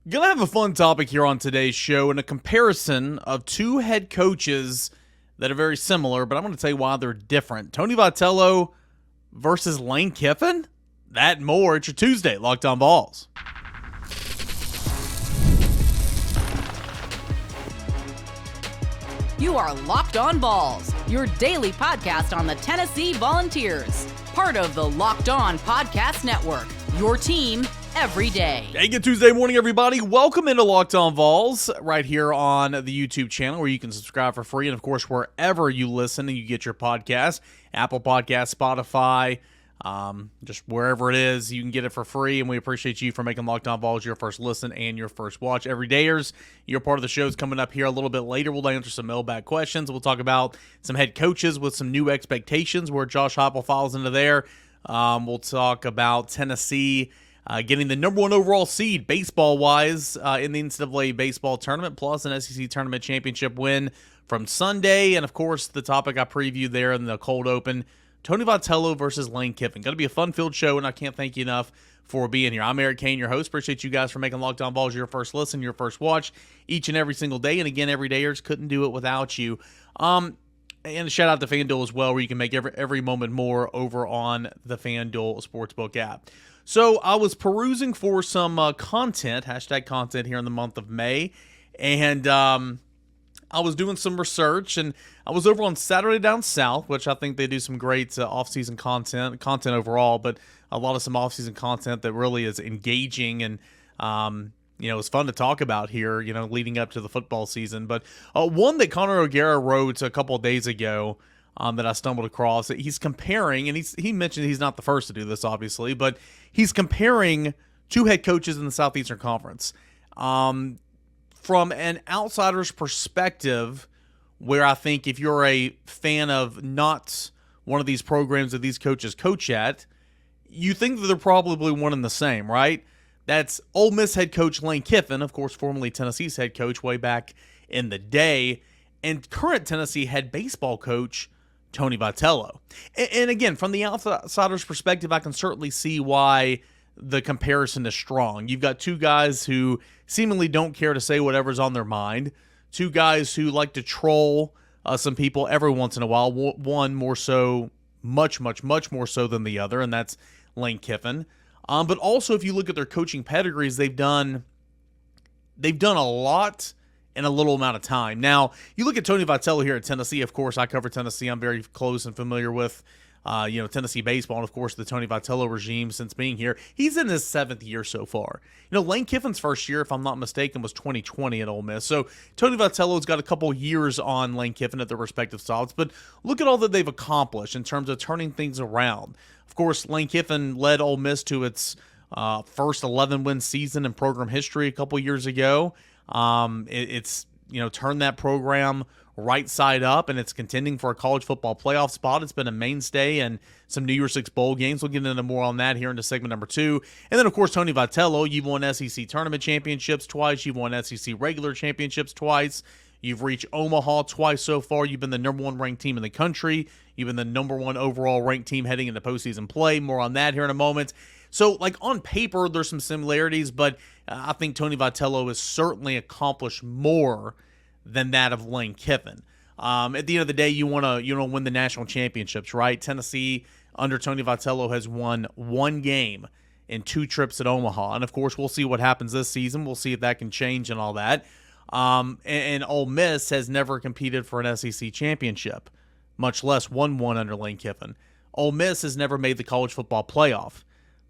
Gonna have a fun topic here on today's show and a comparison of two head coaches that are very similar, but I'm gonna tell you why they're different. Tony Vitello versus Lane Kiffin? That and more. It's your Tuesday Locked On Vols. You are Locked On Vols, your daily podcast on the Tennessee Volunteers. Part of the Locked On Podcast Network, your team every day. Hey, good Tuesday morning, everybody. Welcome into Locked On Vols right here on the YouTube channel where you can subscribe for free. And, of course, wherever you listen and you get your podcast, Apple Podcasts, Spotify, just wherever it is, you can get it for free. And we appreciate you for making Locked On Vols your first listen and your first watch. Everydayers, your part of the show is coming up here a little bit later. We'll answer some mailbag questions. We'll talk about some head coaches with some new expectations where Josh Heupel falls into there. We'll talk about Tennessee getting the number one overall seed baseball-wise in the NCAA baseball tournament, plus an SEC tournament championship win from Sunday. And, of course, the topic I previewed there in the cold open, Tony Vitello versus Lane Kiffin. Going to be a fun-filled show, and I can't thank you enough for being here. I'm Eric Kane, your host. Appreciate you guys for making Locked On Vols your first listen, your first watch each and every single day. And, again, everydayers, couldn't do it without you. And a shout-out to FanDuel as well, where you can make every moment more over on the FanDuel Sportsbook app. So I was perusing for some content, hashtag content here in the month of May, and I was doing some research, and I was over on Saturday Down South, which I think they do some great off-season content overall, but a lot of some off-season content that really is engaging and it's fun to talk about here, leading up to the football season. But one that Connor O'Gara wrote a couple of days ago that I stumbled across, he's comparing, and he mentioned he's not the first to do this, obviously, but he's comparing two head coaches in the Southeastern Conference. From an outsider's perspective, where I think if you're a fan of not one of these programs that these coaches coach at, you think that they're probably one and the same, right? That's Ole Miss head coach Lane Kiffin, of course, formerly Tennessee's head coach way back in the day, and current Tennessee head baseball coach Tony Vitello. And again, from the outsider's perspective, I can certainly see why the comparison is strong. You've got two guys who seemingly don't care to say whatever's on their mind, two guys who like to troll some people every once in a while, one more so, much more so than the other, and that's Lane Kiffin. But also, if you look at their coaching pedigrees, they've done a lot in a little amount of time. Now, you look at Tony Vitello here at Tennessee. Of course, I cover Tennessee. I'm very close and familiar with Tennessee baseball, and of course the Tony Vitello regime since being here. He's in his 7th year so far. Lane Kiffin's first year, if I'm not mistaken, was 2020 at Ole Miss. So Tony Vitello's got a couple years on Lane Kiffin at their respective stops, but look at all that they've accomplished in terms of turning things around. Of course, Lane Kiffin led Ole Miss to its first 11-win season in program history a couple years ago. It's turned that program right side up, and it's contending for a college football playoff spot. It's been a mainstay in some New Year's Six bowl games. We'll get into more on that here into segment number 2. And then, of course, Tony Vitello, you've won SEC tournament championships twice. You've won SEC regular championships twice. You've reached Omaha twice so far. You've been the number 1 ranked team in the country. You've been the number 1 overall ranked team heading into postseason play. More on that here in a moment. So, on paper, there's some similarities, but I think Tony Vitello has certainly accomplished more than that of Lane Kiffin. At the end of the day, you want to win the national championships, right? Tennessee under Tony Vitello has won 1 game in 2 trips at Omaha, and of course, we'll see what happens this season. We'll see if that can change and all that. And Ole Miss has never competed for an SEC championship, much less won one under Lane Kiffin. Ole Miss has never made the college football playoff,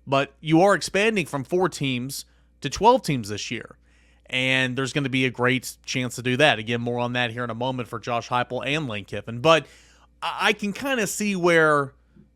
but you are expanding from 4 teams to 12 teams this year. And there's going to be a great chance to do that. Again, more on that here in a moment for Josh Heupel and Lane Kiffin. But I can kind of see where,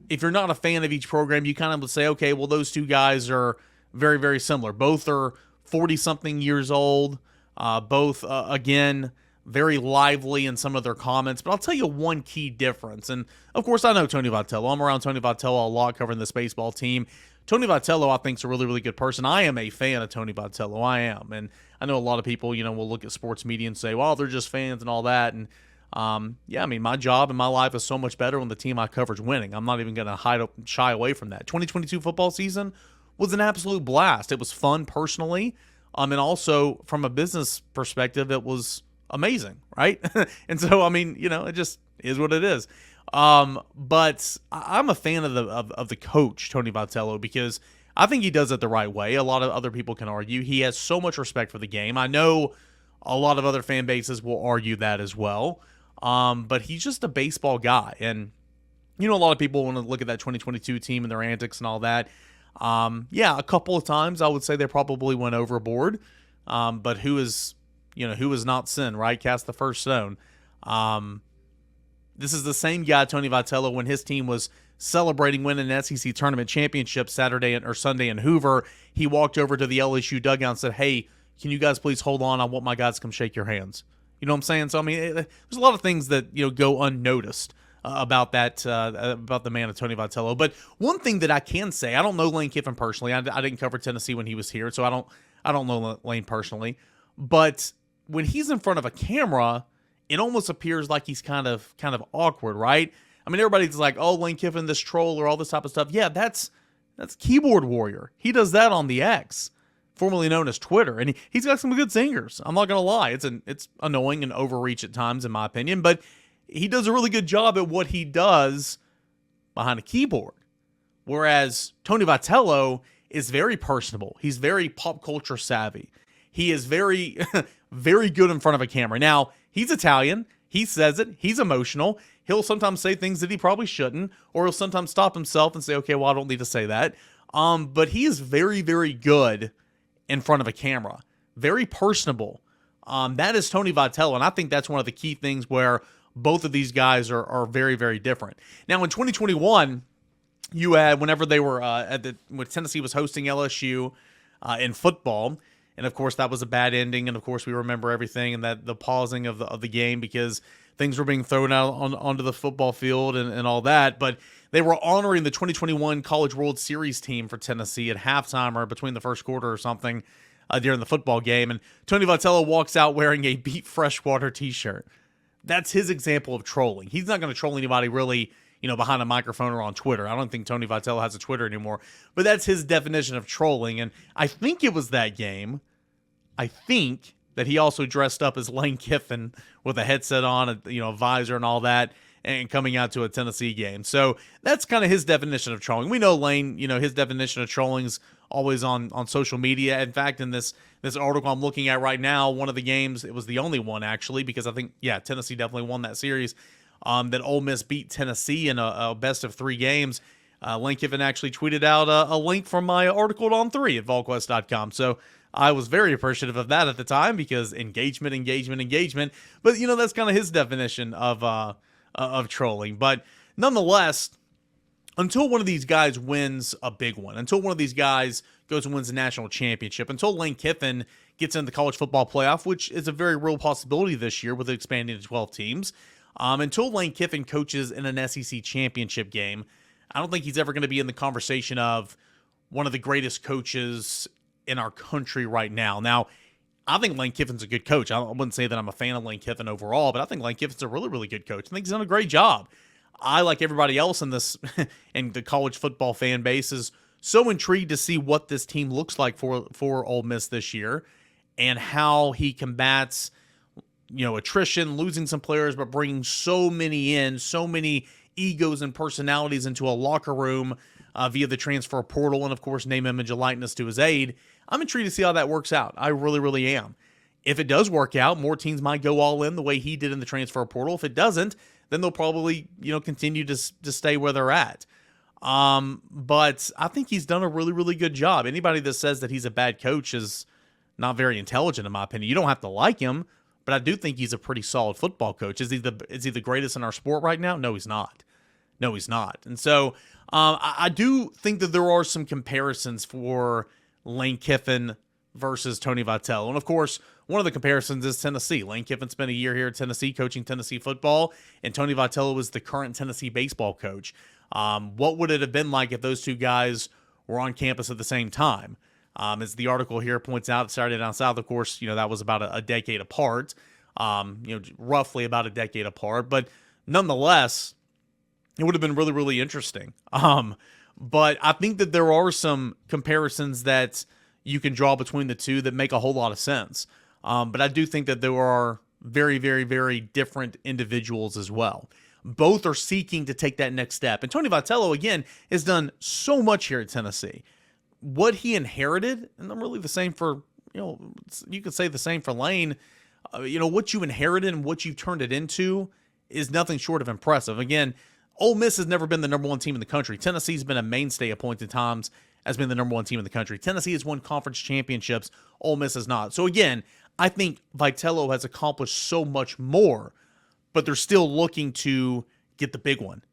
if you're not a fan of each program, you kind of would say, okay, well, those two guys are very, very similar. Both are 40-something years old. Both, again, very lively in some of their comments. But I'll tell you one key difference. And, of course, I know Tony Vitello. I'm around Tony Vitello a lot covering this baseball team. Tony Vitello, I think, is a really, really good person. I am a fan of Tony Vitello. I am. And I know a lot of people, will look at sports media and say, well, they're just fans and all that. And, my job and my life is so much better when the team I cover is winning. I'm not even going to shy away from that. 2022 football season was an absolute blast. It was fun personally. And also from a business perspective, it was amazing, right? And so, I mean, it just is what it is. But I'm a fan of the coach, Tony Vitello, because I think he does it the right way. A lot of other people can argue. He has so much respect for the game. I know a lot of other fan bases will argue that as well. But he's just a baseball guy. And, a lot of people want to look at that 2022 team and their antics and all that. A couple of times I would say they probably went overboard. But who is not sin, right? Cast the first stone. This is the same guy, Tony Vitello, when his team was celebrating winning an SEC tournament championship Sunday in Hoover. He walked over to the LSU dugout and said, "Hey, can you guys please hold on? I want my guys to come shake your hands." You know what I'm saying? So, I mean, there's a lot of things that, go unnoticed about the man of Tony Vitello. But one thing that I can say, I don't know Lane Kiffin personally. I didn't cover Tennessee when he was here, so I don't know Lane personally. But when he's in front of a camera, it almost appears like he's kind of awkward, right? I mean, everybody's like, "Oh, Lane Kiffin, this troll," or all this type of stuff. Yeah, that's keyboard warrior. He does that on the X, formerly known as Twitter, and he's got some good singers. I'm not gonna lie, it's annoying and overreach at times, in my opinion, but he does a really good job at what he does behind a keyboard. Whereas Tony Vitello is very personable. He's very pop culture savvy. He is very, very good in front of a camera. Now, he's Italian. He says it. He's emotional. He'll sometimes say things that he probably shouldn't, or he'll sometimes stop himself and say, "Okay, well, I don't need to say that." But he is very, very good in front of a camera. Very personable. That is Tony Vitello, and I think that's one of the key things where both of these guys are very, very different. Now, in 2021, you had, whenever they were when Tennessee was hosting LSU in football, and of course that was a bad ending, and of course we remember everything and that the pausing of the game because things were being thrown out onto the football field and all that. But they were honoring the 2021 College World Series team for Tennessee at halftime or between the first quarter or something during the football game, and Tony Vitello walks out wearing a Beat Freshwater t-shirt. That's his example of trolling. He's not going to troll anybody really, behind a microphone or on Twitter. I don't think Tony Vitello has a Twitter anymore, but that's his definition of trolling. And I think it was that game. I think that he also dressed up as Lane Kiffin with a headset on, a visor and all that, and coming out to a Tennessee game. So that's kind of his definition of trolling. We know Lane, his definition of trolling is always on social media. In fact, in this article I'm looking at right now, one of the games, it was the only one actually, because I think, Tennessee definitely won that series, that Ole Miss beat Tennessee in a best of 3 games. Lane Kiffin actually tweeted out a link from my article at On3 at VolQuest.com. So I was very appreciative of that at the time because engagement. But, that's kind of his definition of trolling. But nonetheless, until one of these guys wins a big one, until one of these guys goes and wins a national championship, until Lane Kiffin gets into the college football playoff, which is a very real possibility this year with it expanding to 12 teams, until Lane Kiffin coaches in an SEC championship game, I don't think he's ever going to be in the conversation of one of the greatest coaches in our country right now. Now, I think Lane Kiffin's a good coach. I wouldn't say that I'm a fan of Lane Kiffin overall, but I think Lane Kiffin's a really, really good coach. I think he's done a great job. I, like everybody else in this and the college football fan base, is so intrigued to see what this team looks like for Ole Miss this year and how he combats, attrition, losing some players, but bringing so many in, so many egos and personalities into a locker room via the transfer portal and, of course, name, image, and likeness to his aide. I'm intrigued to see how that works out. I really, really am. If it does work out, more teams might go all in the way he did in the transfer portal. If it doesn't, then they'll probably, continue to stay where they're at. But I think he's done a really, really good job. Anybody that says that he's a bad coach is not very intelligent, in my opinion. You don't have to like him, but I do think he's a pretty solid football coach. Is he the greatest in our sport right now? No, he's not. And so I do think that there are some comparisons for Lane Kiffin versus Tony Vitello. And of course, one of the comparisons is Tennessee. Lane Kiffin spent a year here at Tennessee coaching Tennessee football, and Tony Vitello was the current Tennessee baseball coach. What would it have been like if those two guys were on campus at the same time? As the article here points out, Saturday Down South, of course, that was about a decade apart, roughly about a decade apart. But nonetheless, it would have been really, really interesting. But I think that there are some comparisons that you can draw between the two that make a whole lot of sense. But I do think that there are very, very, very different individuals as well. Both are seeking to take that next step. And Tony Vitello, again, has done so much here at Tennessee. What he inherited, and I'm really the same for, you could say the same for Lane, what you inherited and what you've turned it into is nothing short of impressive. Again, Ole Miss has never been the number one team in the country. Tennessee's been a mainstay at points in times, has been the number one team in the country. Tennessee has won conference championships. Ole Miss has not. So again, I think Vitello has accomplished so much more, but they're still looking to get the big one.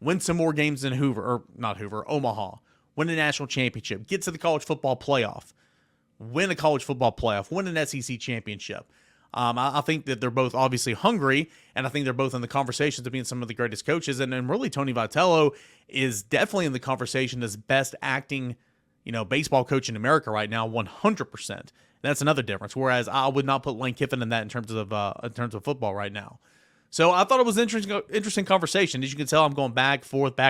Win some more games in Omaha. Win a national championship. Get to the college football playoff. Win a college football playoff. Win an SEC championship. I think that they're both obviously hungry, and I think they're both in the conversations of being some of the greatest coaches. And really, Tony Vitello is definitely in the conversation as best acting, baseball coach in America right now, 100%. That's another difference. Whereas I would not put Lane Kiffin in that in terms of football right now. So I thought it was an interesting conversation. As you can tell, I'm going back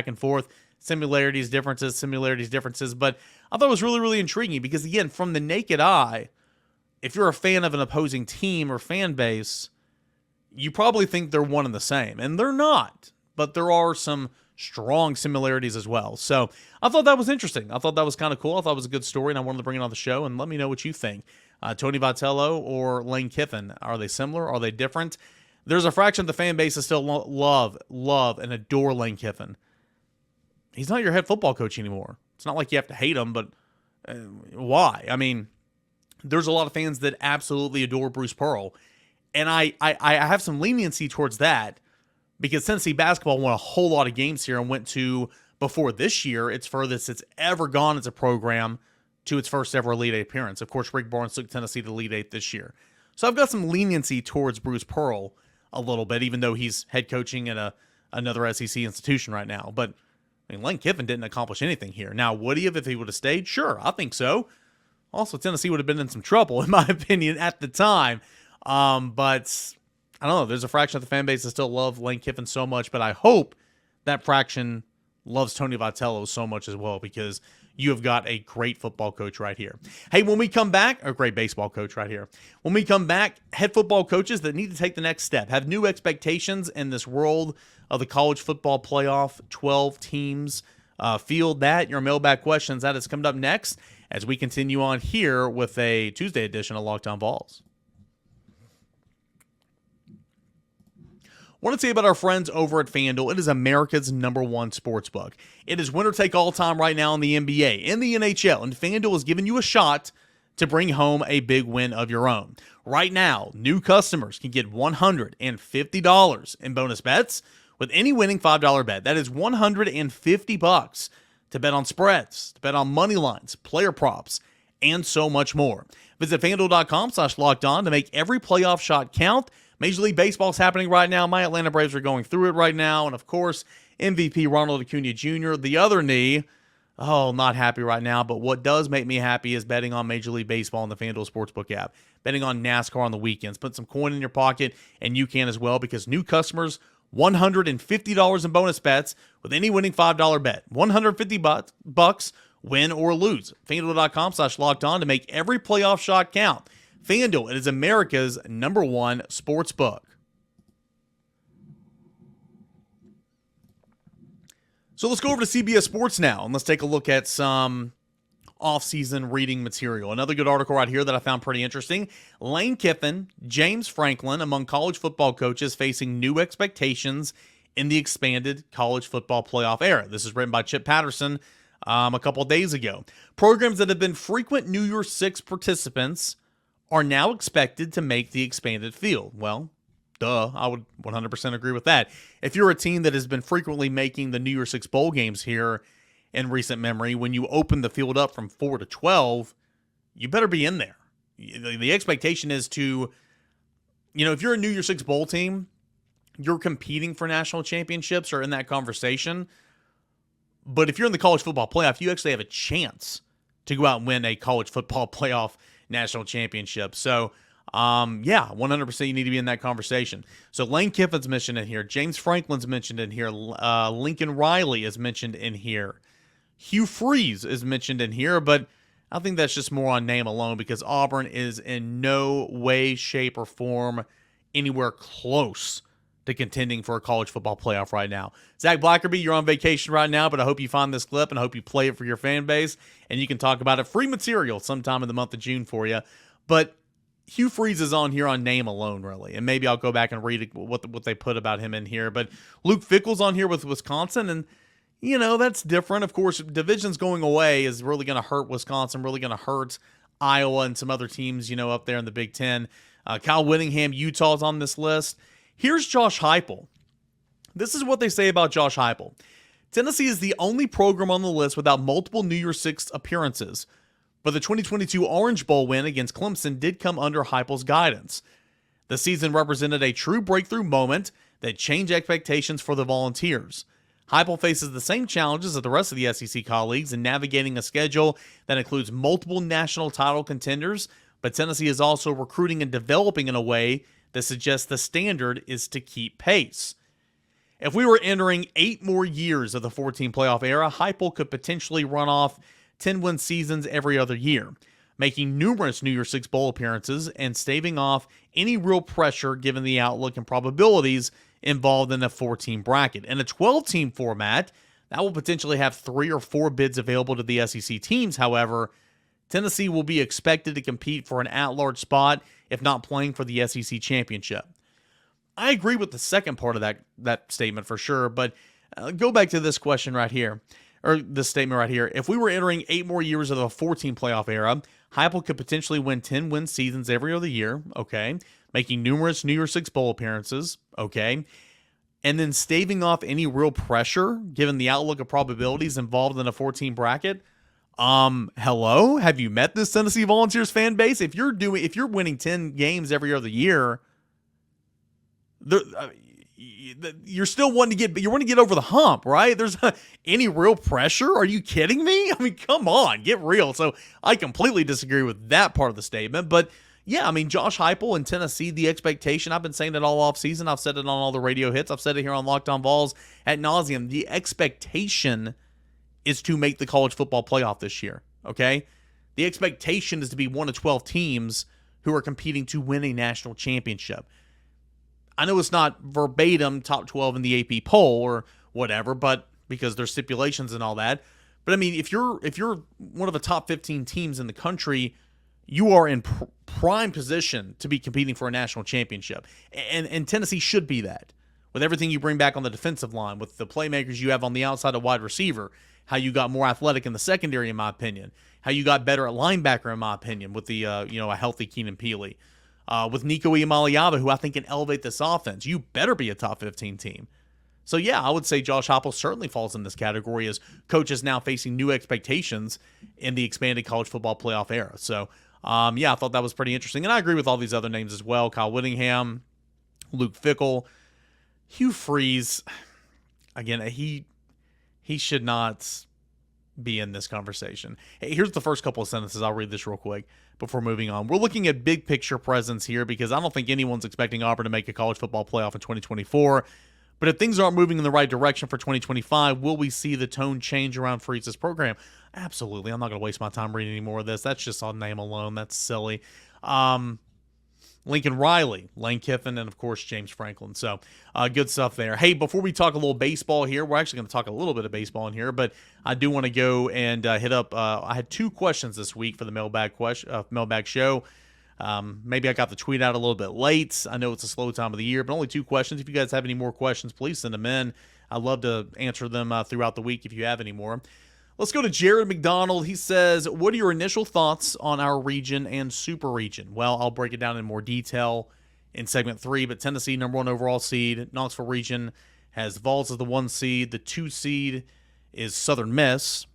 and forth, similarities, differences. But I thought it was really, really intriguing because, again, from the naked eye, if you're a fan of an opposing team or fan base, you probably think they're one and the same. And they're not. But there are some strong similarities as well. So I thought that was interesting. I thought that was kind of cool. I thought it was a good story, and I wanted to bring it on the show. And let me know what you think. Tony Vitello or Lane Kiffin, are they similar? Are they different? There's a fraction of the fan base that still love, and adore Lane Kiffin. He's not your head football coach anymore. It's not like you have to hate him, but why? I mean, there's a lot of fans that absolutely adore Bruce Pearl. And I have some leniency towards that because Tennessee basketball won a whole lot of games here and went to, before this year, its furthest it's ever gone as a program to its first ever Elite Eight appearance. Of course, Rick Barnes took Tennessee to Elite Eight this year. So I've got some leniency towards Bruce Pearl a little bit, even though he's head coaching at another SEC institution right now. But I mean, Lane Kiffin didn't accomplish anything here. Now, would he have if he would have stayed? Sure, I think so. Also, Tennessee would have been in some trouble, in my opinion, at the time. But I don't know. There's a fraction of the fan base that still love Lane Kiffin so much, but I hope that fraction loves Tony Vitello so much as well because you have got a great football coach right here. Hey, when we come back, a great baseball coach right here. When we come back, head football coaches that need to take the next step, have new expectations in this world of the college football playoff, 12 teams. Field that, your mailbag questions, that is coming up next as we continue on here with a Tuesday edition of Locked On Vols. I want to tell you about our friends over at FanDuel. It is America's #1 sportsbook. It is winner take all time right now in the NBA, in the NHL, and FanDuel is giving you a shot to bring home a big win of your own. Right now, new customers can get $150 in bonus bets with any winning $5 bet. That is $150 to bet on spreads, to bet on money lines, player props, and so much more. Visit FanDuel.com/lockedon to make every playoff shot count. Major League Baseball is happening right now. My Atlanta Braves are going through it right now. And, of course, MVP Ronald Acuna Jr., the other knee. Oh, not happy right now. But what does make me happy is betting on Major League Baseball on the FanDuel Sportsbook app. Betting on NASCAR on the weekends. Put some coin in your pocket, and you can as well because new customers, $150 in bonus bets with any winning $5 bet. $150 win or lose. FanDuel.com/lockedon to make every playoff shot count. FanDuel, it is America's #1 sports book. So let's go over to CBS Sports now, and let's take a look at some off-season reading material. Another good article right here that I found pretty interesting. Lane Kiffin, James Franklin, among college football coaches facing new expectations in the expanded college football playoff era. This is written by Chip Patterson a couple of days ago. Programs that have been frequent New Year's Six participants are now expected to make the expanded field. Well, duh, I would 100% agree with that. If you're a team that has been frequently making the New Year's Six bowl games here in recent memory, when you open the field up from 4 to 12, you better be in there. The expectation is to, if you're a New Year's Six bowl team, you're competing for national championships or in that conversation. But if you're in the college football playoff, you actually have a chance to go out and win a college football playoff national championship. So, 100% you need to be in that conversation. So Lane Kiffin's mentioned in here. James Franklin's mentioned in here. Lincoln Riley is mentioned in here. Hugh Freeze is mentioned in here, but I think that's just more on name alone because Auburn is in no way, shape, or form anywhere close to contending for a college football playoff right now. Zach Blackerby, you're on vacation right now, but I hope you find this clip and I hope you play it for your fan base and you can talk about it. Free material sometime in the month of June for you. But Hugh Freeze is on here on name alone, really. And maybe I'll go back and read what they put about him in here. But Luke Fickell's on here with Wisconsin, and that's different. Of course, divisions going away is really going to hurt Wisconsin, really going to hurt Iowa and some other teams, up there in the Big Ten. Kyle Whittingham, Utah's on this list. Here's Josh Heupel. This is what they say about Josh Heupel. Tennessee is the only program on the list without multiple New Year's Six appearances, but the 2022 Orange Bowl win against Clemson did come under Heupel's guidance. The season represented a true breakthrough moment that changed expectations for the Volunteers. Heupel faces the same challenges as the rest of the SEC colleagues in navigating a schedule that includes multiple national title contenders, but Tennessee is also recruiting and developing in a way that suggests the standard is to keep pace. If we were entering 8 more years of the 14 playoff era, Heupel could potentially run off 10-win seasons every other year, making numerous New Year's Six Bowl appearances and staving off any real pressure given the outlook and probabilities involved in a 4-team bracket. In a 12-team format, that will potentially have 3 or 4 bids available to the SEC teams. However, Tennessee will be expected to compete for an at-large spot, if not playing for the SEC championship. I agree with the second part of that statement for sure, but go back to this question right here, or this statement right here. If we were entering 8 more years of the 14 playoff era, Heupel could potentially win 10-win seasons every other year, okay, making numerous New Year's Six Bowl appearances, okay, and then staving off any real pressure given the outlook of probabilities involved in a 14 bracket. Hello? Have you met this Tennessee Volunteers fan base? If you're winning 10 games every other year, you're still wanting to get over the hump, right? There's any real pressure? Are you kidding me? I mean, come on, get real. So I completely disagree with that part of the statement, but yeah, I mean, Josh Heupel in Tennessee, the expectation, I've been saying it all offseason. I've said it on all the radio hits. I've said it here on Locked On Vols ad nauseum. The expectation is to make the college football playoff this year, okay? The expectation is to be one of 12 teams who are competing to win a national championship. I know it's not verbatim top 12 in the AP poll or whatever, but because there's stipulations and all that. But I mean, if you're one of the top 15 teams in the country, you are in prime position to be competing for a national championship. And Tennessee should be that. With everything you bring back on the defensive line, with the playmakers you have on the outside of wide receiver, how you got more athletic in the secondary, in my opinion, how you got better at linebacker, in my opinion, with the a healthy Keenan Peely, with Nico Iamaleava, who I think can elevate this offense. You better be a top 15 team. So yeah, I would say Josh Heupel certainly falls in this category as coaches now facing new expectations in the expanded college football playoff era. So yeah, I thought that was pretty interesting, and I agree with all these other names as well: Kyle Whittingham, Luke Fickell, Hugh Freeze. Again, he should not be in this conversation. Hey, here's the first couple of sentences. I'll read this real quick before moving on. We're looking at big picture presence here because I don't think anyone's expecting Auburn to make a college football playoff in 2024. But if things aren't moving in the right direction for 2025, will we see the tone change around Freeze's program? Absolutely. I'm not going to waste my time reading any more of this. That's just on name alone. That's silly. Lincoln Riley, Lane Kiffin, and of course James Franklin. So good stuff there. Hey, before we talk a little baseball here, we're actually going to talk a little bit of baseball in here, but I do want to go and hit up. I had 2 questions this week for the mailbag show. Maybe I got the tweet out a little bit late. I know it's a slow time of the year, but only 2 questions. If you guys have any more questions, please send them in. I'd love to answer them throughout the week if you have any more. Let's go to Jared McDonald. He says, what are your initial thoughts on our region and super region? Well, I'll break it down in more detail in segment 3, but Tennessee, number 1 overall seed. Knoxville region has Vols as the 1 seed. The 2 seed is Southern Miss.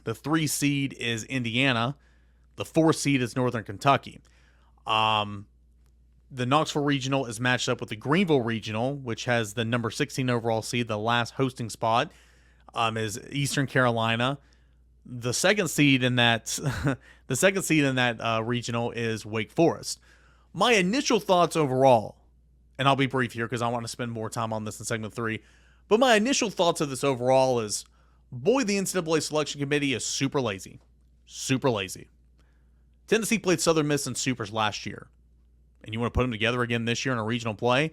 The 3 seed is Indiana. The 4 seed is Northern Kentucky. The Knoxville Regional is matched up with the Greenville Regional, which has the number 16 overall seed. The last hosting spot is Eastern Carolina. The second seed in that regional is Wake Forest. My initial thoughts overall, and I'll be brief here because I want to spend more time on this in segment 3, but my initial thoughts of this overall is boy, the NCAA selection committee is super lazy. Super lazy. Tennessee played Southern Miss in Supers last year. And you want to put them together again this year in a regional play?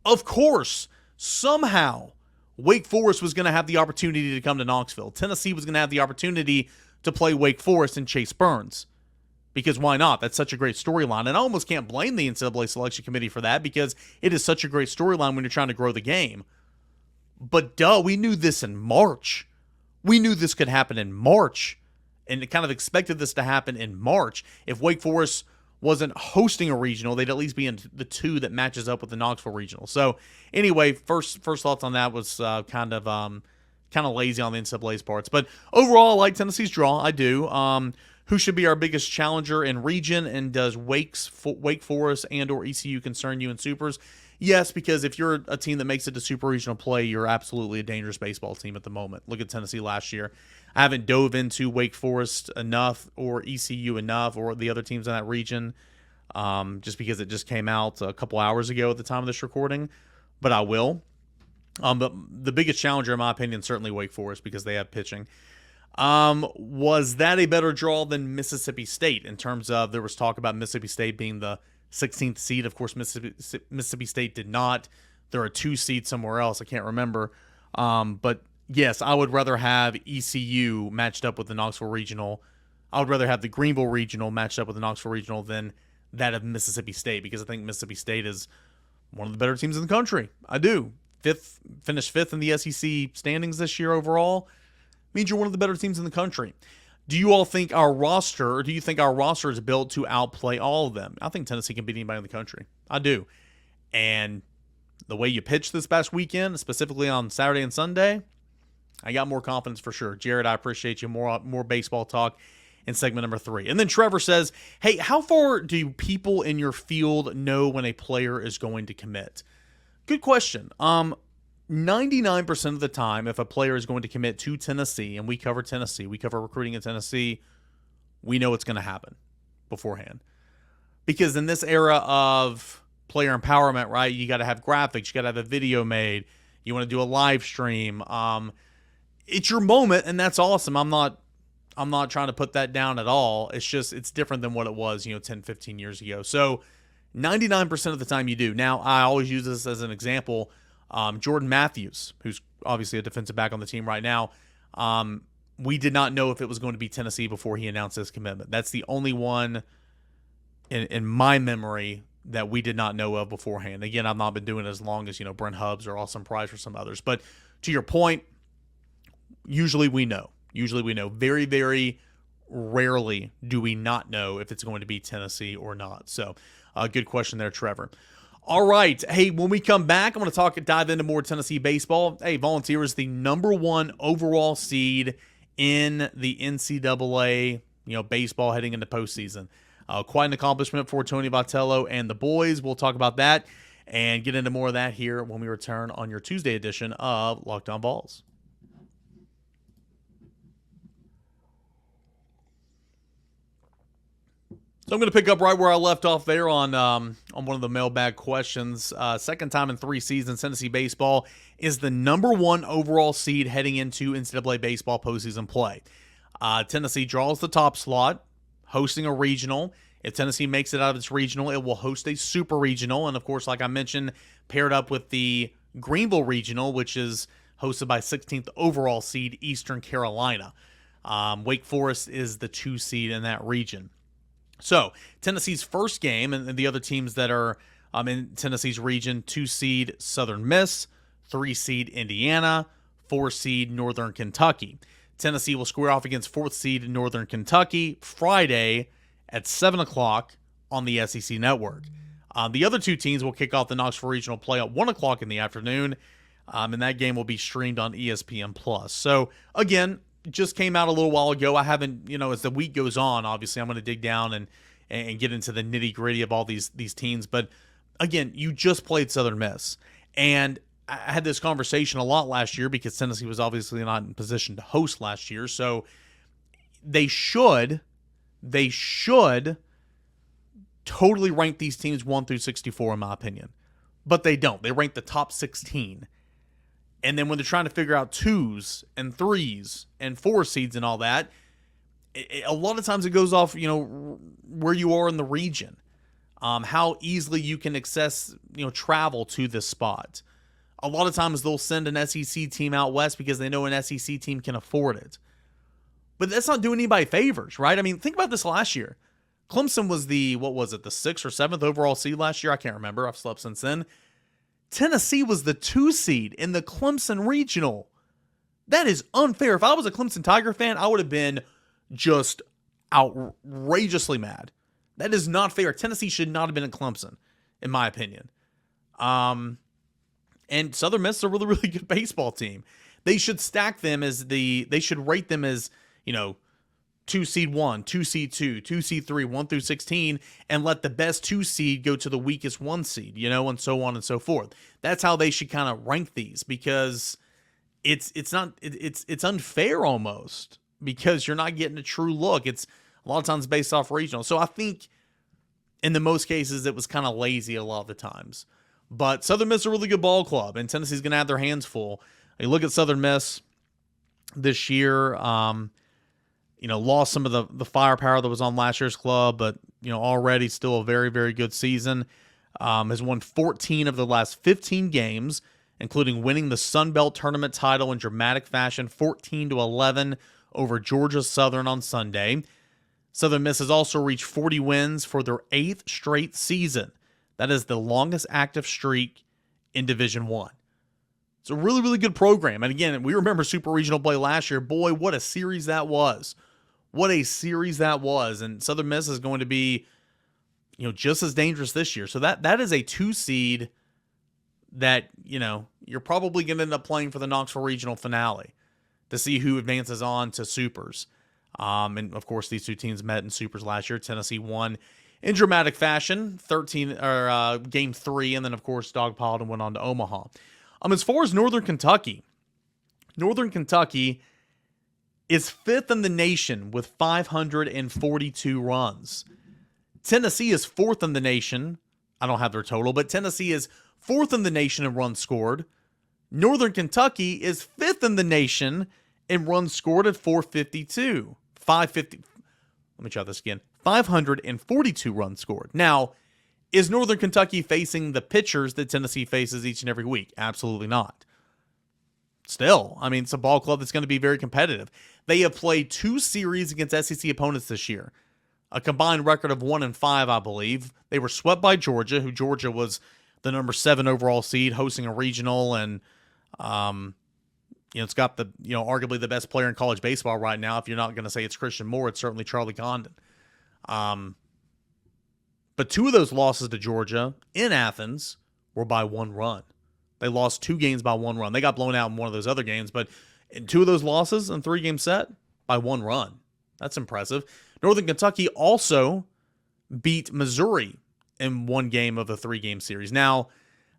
Of course, somehow, Wake Forest was going to have the opportunity to come to Knoxville. Tennessee was going to have the opportunity to play Wake Forest and Chase Burns. Because why not? That's such a great storyline. And I almost can't blame the NCAA selection committee for that because it is such a great storyline when you're trying to grow the game. But we knew this in March. We knew this could happen in March. And it kind of expected this to happen in March. If Wake Forest wasn't hosting a regional, they'd at least be in the 2 that matches up with the Knoxville regional. So anyway, first thoughts on that was kind of lazy on the NCAA's parts. But overall, I like Tennessee's draw. I do. Who should be our biggest challenger in region? And does Wake Forest and or ECU concern you in Supers? Yes, because if you're a team that makes it to super regional play, you're absolutely a dangerous baseball team at the moment. Look at Tennessee last year. I haven't dove into Wake Forest enough or ECU enough or the other teams in that region just because it just came out a couple hours ago at the time of this recording, but I will. But the biggest challenger, in my opinion, certainly Wake Forest because they have pitching. Was that a better draw than Mississippi State in terms of there was talk about Mississippi State being the 16th seed? Of course, Mississippi State did not. There are 2 seeds somewhere else. I can't remember. But yes, I would rather have ECU matched up with the Knoxville Regional. I would rather have the Greenville Regional matched up with the Knoxville Regional than that of Mississippi State because I think Mississippi State is one of the better teams in the country. I do. Finished 5th in the SEC standings this year overall. Means you're one of the better teams in the country. Do you all think our roster, or do you think our roster is built to outplay all of them? I think Tennessee can beat anybody in the country. I do. And the way you pitched this past weekend, specifically on Saturday and Sunday, I got more confidence for sure. Jared, I appreciate you. More baseball talk in segment number 3. And then Trevor says, hey, how far do people in your field know when a player is going to commit? Good question. 99% of the time, if a player is going to commit to Tennessee, and we cover Tennessee, we cover recruiting in Tennessee, we know it's going to happen beforehand. Because in this era of player empowerment, right, you got to have graphics, you got to have a video made, you want to do a live stream. It's your moment, and that's awesome. I'm not trying to put that down at all. It's just, it's different than what it was, 10, 15 years ago. So 99% of the time you do. Now, I always use this as an example. Jordan Matthews, who's obviously a defensive back on the team right now, we did not know if it was going to be Tennessee before he announced his commitment. That's the only one in my memory that we did not know of beforehand. Again, I've not been doing it as long as, Brent Hubbs or Austin Price or some others. But to your point, usually we know. Very, very rarely do we not know if it's going to be Tennessee or not. So, good question there, Trevor. All right. Hey, when we come back, I'm going to dive into more Tennessee baseball. Hey, Volunteer is the number 1 overall seed in the NCAA, baseball heading into postseason. Quite an accomplishment for Tony Vitello and the boys. We'll talk about that and get into more of that here when we return on your Tuesday edition of Locked On Vols. So I'm going to pick up right where I left off there on one of the mailbag questions. Second time in 3 seasons, Tennessee baseball is the number 1 overall seed heading into NCAA baseball postseason play. Tennessee draws the top slot, hosting a regional. If Tennessee makes it out of its regional, it will host a super regional. And, of course, like I mentioned, paired up with the Greenville regional, which is hosted by 16th overall seed Eastern Carolina. Wake Forest is the 2 seed in that region. So, Tennessee's first game, and the other teams that are in Tennessee's region, 2 seed Southern Miss, 3 seed Indiana, 4 seed Northern Kentucky. Tennessee will square off against 4th seed Northern Kentucky Friday at 7 o'clock on the SEC Network. The other 2 teams will kick off the Knoxville Regional play at 1 o'clock in the afternoon, and that game will be streamed on ESPN+. So, again, just came out a little while ago. I haven't, as the week goes on, obviously I'm going to dig down and get into the nitty-gritty of all these teams. But again, you just played Southern Miss. And I had this conversation a lot last year because Tennessee was obviously not in position to host last year. So they should totally rank these teams 1 through 64 in my opinion. But they don't. They rank the top 16. And then when they're trying to figure out 2s and 3s and 4 seeds and all that, a lot of times it goes off, where you are in the region, how easily you can access, travel to this spot. A lot of times they'll send an SEC team out west because they know an SEC team can afford it. But that's not doing anybody favors, right? I mean, think about this last year. Clemson was the 6th or 7th overall seed last year? I can't remember. I've slept since then. Tennessee was the 2 seed in the Clemson Regional. That is unfair. If I was a Clemson Tiger fan, I would have been just outrageously mad. That is not fair. Tennessee should not have been in Clemson, in my opinion. And Southern Miss is a really, really good baseball team. They should stack them they should rate them as, 2 seed 1, 2 seed 2, 2 seed 3, 1 through 16, and let the best 2 seed go to the weakest 1 seed, and so on and so forth. That's how they should kind of rank these, because it's unfair almost, because you're not getting a true look. It's a lot of times based off regional. So I think in the most cases it was kind of lazy a lot of the times. But Southern Miss is a really good ball club, and Tennessee's going to have their hands full. You look at Southern Miss this year, lost some of the firepower that was on last year's club, but, already still a very, very good season. Has won 14 of the last 15 games, including winning the Sun Belt Tournament title in dramatic fashion, 14-11 over Georgia Southern on Sunday. Southern Miss has also reached 40 wins for their 8th straight season. That is the longest active streak in Division I. It's a really, really good program. And again, we remember Super Regional play last year. Boy, what a series that was. What a series that was. And Southern Miss is going to be, just as dangerous this year. So that is a 2 seed that, you're probably going to end up playing for the Knoxville Regional finale to see who advances on to Supers. And of course, these 2 teams met in Supers last year. Tennessee won in dramatic fashion, game 3, and then of course dogpiled and went on to Omaha. As far as Northern Kentucky is 5th in the nation with 542 runs. Tennessee is 4th in the nation. I don't have their total, but Tennessee is 4th in the nation in runs scored. Northern Kentucky is 5th in the nation in runs scored at 452. 550. Let me try this again. 542 runs scored. Now, is Northern Kentucky facing the pitchers that Tennessee faces each and every week? Absolutely not. Still, it's a ball club that's going to be very competitive. They have played 2 series against SEC opponents this year. A combined record of 1-5, I believe. They were swept by Georgia, who Georgia was the number 7 overall seed, hosting a regional, and it's got the arguably the best player in college baseball right now. If you're not going to say it's Christian Moore, it's certainly Charlie Condon. But 2 of those losses to Georgia in Athens were by 1 run. They lost 2 games by 1 run. They got blown out in one of those other games, but in 2 of those losses in 3-game set by 1 run. That's impressive. Northern Kentucky also beat Missouri in 1 game of the 3-game series. Now,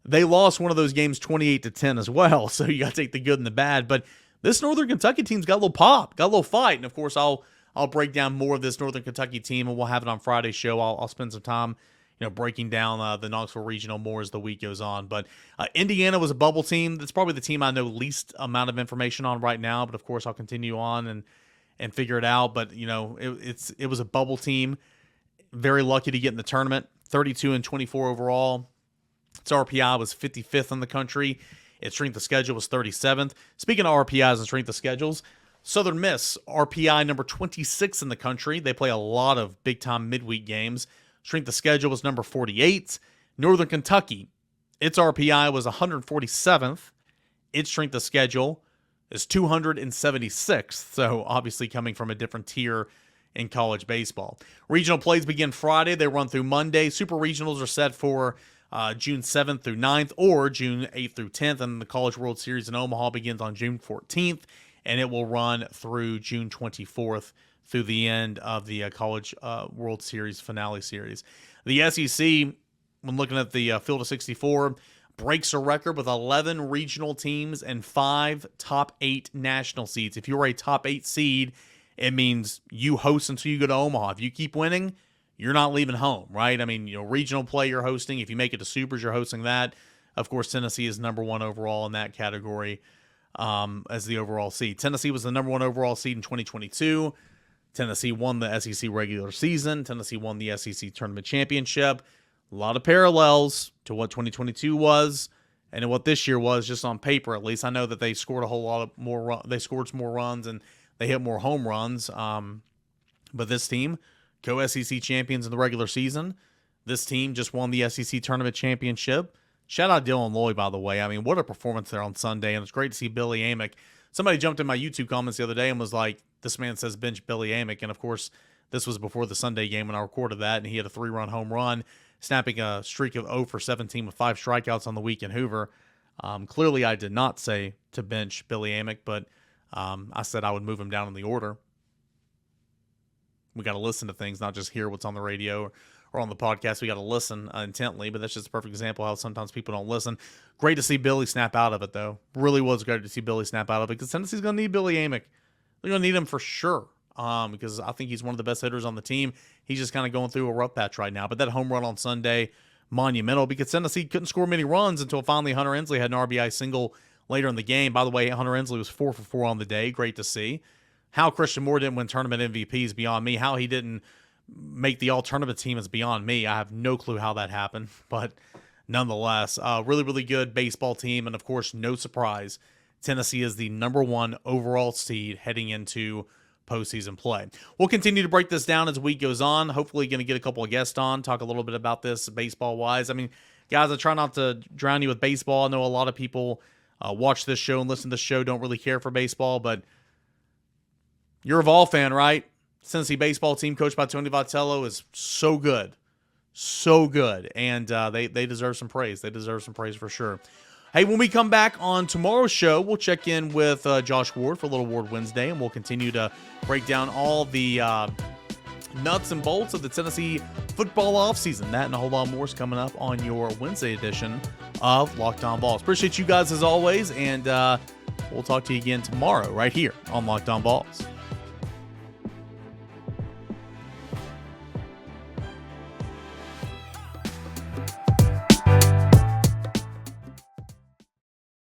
they lost one of those games 28-10 as well, so you got to take the good and the bad. But this Northern Kentucky team's got a little pop, got a little fight, and of course I'll break down more of this Northern Kentucky team, and we'll have it on Friday's show. I'll spend some time, breaking down the Knoxville Regional more as the week goes on. But Indiana was a bubble team. That's probably the team I know least amount of information on right now. But of course, I'll continue on and figure it out. But it was a bubble team. Very lucky to get in the tournament. 32-24 overall. Its RPI was 55th in the country. Its strength of schedule was 37th. Speaking of RPIs and strength of schedules, Southern Miss, RPI number 26 in the country. They play a lot of big-time midweek games. Strength of schedule was number 48. Northern Kentucky, its RPI was 147th. Its strength of schedule is 276th. So obviously coming from a different tier in college baseball. Regional plays begin Friday. They run through Monday. Super regionals are set for June 7th through 9th or June 8th through 10th. And the College World Series in Omaha begins on June 14th. And it will run through June 24th through the end of the College World Series finale series. The SEC, when looking at the field of 64, breaks a record with 11 regional teams and 5 top 8 national seeds. If you are a top 8 seed, it means you host until you go to Omaha. If you keep winning, you're not leaving home, right? Regional play you're hosting. If you make it to Supers, you're hosting that. Of course, Tennessee is number 1 overall in that category as the overall seed. Tennessee was the number 1 overall seed in 2022. Tennessee won the SEC regular season. Tennessee won the SEC tournament championship. A lot of parallels to what 2022 was and what this year was, just on paper at least. I know that they scored a whole lot of more. They scored some more runs and they hit more home runs. But this team, co-SEC champions in the regular season. This team just won the SEC tournament championship. Shout out Dylan Lloyd, by the way. I mean, what a performance there on Sunday, and it's great to see Billy Amick. Somebody jumped in my YouTube comments the other day and was like, this man says bench Billy Amick. And, of course, this was before the Sunday game when I recorded that, and he had a 3-run home run, snapping a streak of 0 for 17 with 5 strikeouts on the week in Hoover. Clearly, I did not say to bench Billy Amick, but I said I would move him down in the order. We got to listen to things, not just hear what's on the radio or on the podcast. We got to listen intently, but that's just a perfect example of how sometimes people don't listen. Great to see Billy snap out of it, though. Really was great to see Billy snap out of it, because Tennessee's going to need Billy Amick. They're going to need him for sure, because I think he's one of the best hitters on the team. He's just kind of going through a rough patch right now. But that home run on Sunday, monumental, because Tennessee couldn't score many runs until finally Hunter Ensley had an RBI single later in the game. By the way, Hunter Ensley was 4 for 4 on the day. Great to see. How Christian Moore didn't win tournament MVP is beyond me. How he didn't make the all-tournament team is beyond me. I have no clue how that happened, but nonetheless, really, really good baseball team. And, of course, no surprise, Tennessee is the number 1 overall seed heading into postseason play. We'll continue to break this down as the week goes on. Hopefully going to get a couple of guests on, talk a little bit about this baseball-wise. I mean, guys, I try not to drown you with baseball. I know a lot of people watch this show and listen to this show, don't really care for baseball, but you're a Vol fan, right? Tennessee baseball team coached by Tony Vitello is so good. So good. And they deserve some praise. They deserve some praise for sure. Hey, when we come back on tomorrow's show, we'll check in with Josh Ward for Little Ward Wednesday, and we'll continue to break down all the nuts and bolts of the Tennessee football offseason. That and a whole lot more is coming up on your Wednesday edition of Locked On Balls. Appreciate you guys as always, and we'll talk to you again tomorrow right here on Locked On Balls.